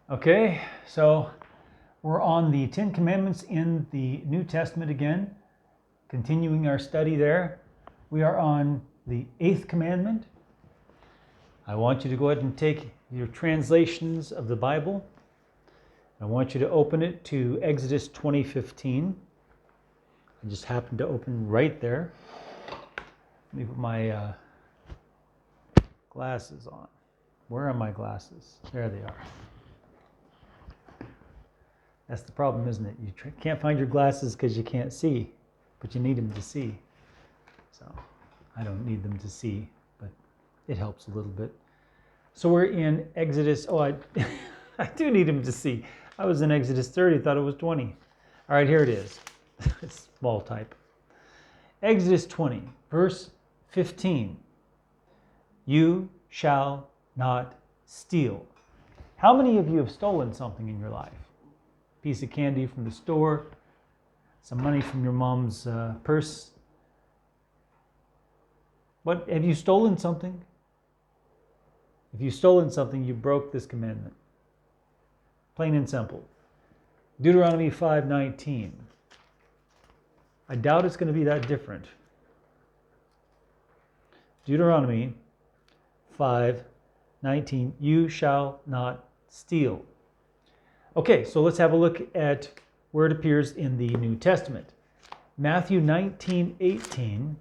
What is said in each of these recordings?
Okay, so we're on the Ten Commandments in the New Testament again, continuing our study there. We are on the Eighth Commandment. I want you to go ahead and take your translations of the Bible. I want you to open it to Exodus 20:15. I just happened to open right there. Let me put my glasses on. Where are my glasses? There they are. That's the problem, isn't it? You can't find your glasses because you can't see, but you need them to see. So I don't need them to see, but it helps a little bit. So we're in Exodus. Oh, I do need them to see. I was in Exodus 30, thought it was 20. All right, here it is. It's small type. Exodus 20, verse 15. You shall not steal. How many of you have stolen something in your life? Piece of candy from the store, some money from your mom's purse. What, have you stolen something? If you've stolen something, you broke this commandment. Plain and simple. Deuteronomy 5:19. I doubt it's going to be that different. Deuteronomy 5:19. You shall not steal. Okay, so let's have a look at where it appears in the New Testament. Matthew 19:18.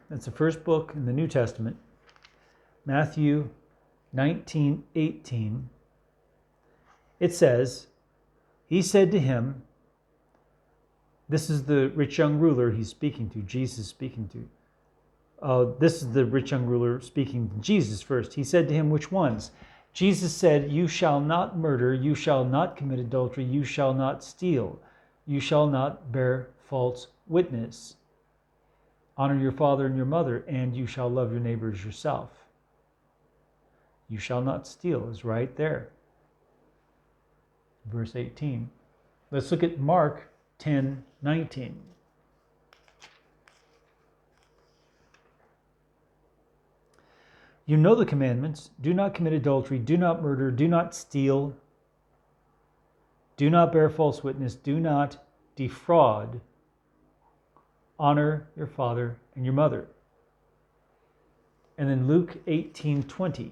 That's the first book in the New Testament. Matthew 19:18. It says, he said to him, this is the rich young ruler he's speaking to, Jesus speaking to. This is the rich young ruler speaking to Jesus first. He said to him, which ones? Jesus said, you shall not murder, you shall not commit adultery, you shall not steal, you shall not bear false witness. Honor your father and your mother, and you shall love your neighbor as yourself. You shall not steal is right there. Verse 18. Let's look at Mark 10:19. You know the commandments. Do not commit adultery. Do not murder. Do not steal. Do not bear false witness. Do not defraud. Honor your father and your mother. And then Luke 18:20.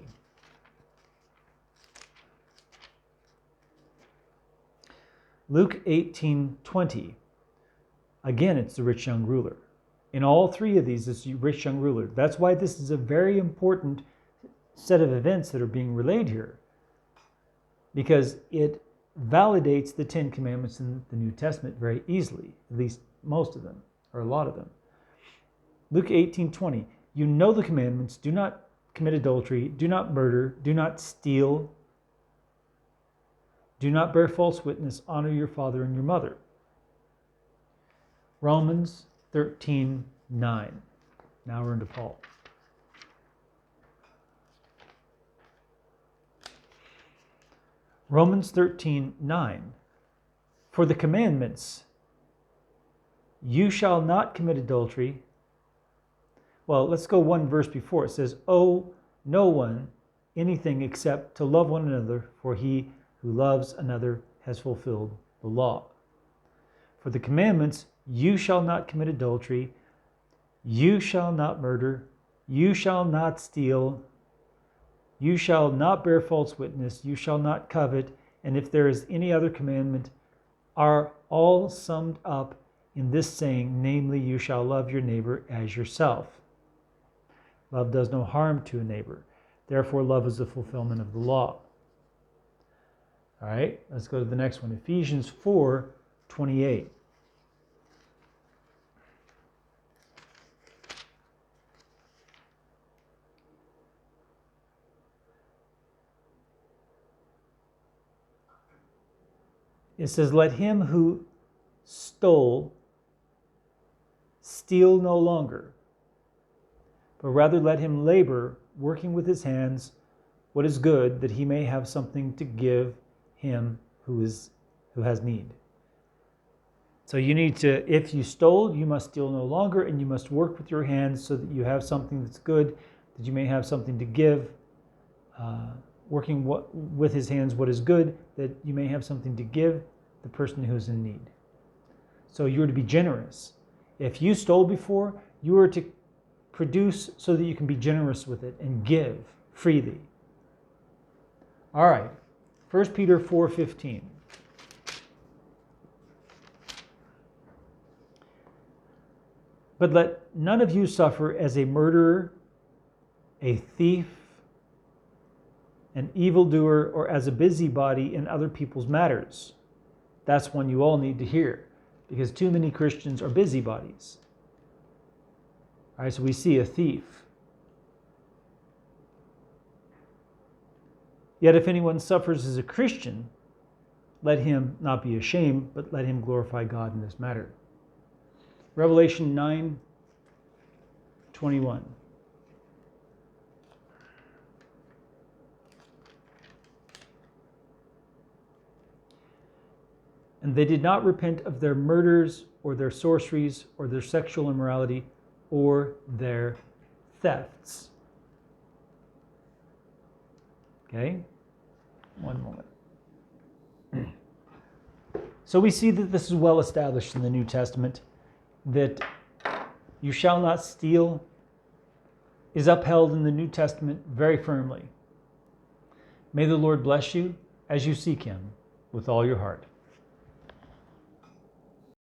Luke 18:20. Again, it's the rich young ruler. In all three of these, it's the rich young ruler. That's why this is a very important set of events that are being relayed here, because it validates the Ten Commandments in the New Testament very easily, at least most of them, or a lot of them. Luke 18:20. You know the commandments. Do not commit adultery. Do not murder. Do not steal. Do not bear false witness. Honor your father and your mother. Romans 13:9. Now we're into Paul. Romans 13:9. For the commandments, you shall not commit adultery. Well, let's go one verse before. It says, owe no one anything except to love one another, for he who loves another has fulfilled the law. For the commandments, you shall not commit adultery, you shall not murder, you shall not steal, you shall not bear false witness, you shall not covet, and if there is any other commandment, are all summed up in this saying, namely, you shall love your neighbor as yourself. Love does no harm to a neighbor. Therefore, love is the fulfillment of the law. All right, let's go to the next one. Ephesians 4:28. It says, let him who stole steal no longer, but rather let him labor, working with his hands what is good, that he may have something to give him who has need. So you need to, if you stole, you must steal no longer, and you must work with your hands so that you have something that's good, that you may have something to give working with his hands what is good, that you may have something to give the person who's in need. So you are to be generous. If you stole before, you are to produce so that you can be generous with it and give freely. All right, 1 Peter 4:15. But let none of you suffer as a murderer, a thief, an evildoer, or as a busybody in other people's matters. That's one you all need to hear, because too many Christians are busybodies. All right, so we see a thief. Yet if anyone suffers as a Christian, let him not be ashamed, but let him glorify God in this matter. Revelation 9:21. And they did not repent of their murders or their sorceries or their sexual immorality or their thefts. Okay? One moment. So we see that this is well established in the New Testament, that you shall not steal is upheld in the New Testament very firmly. May the Lord bless you as you seek him with all your heart.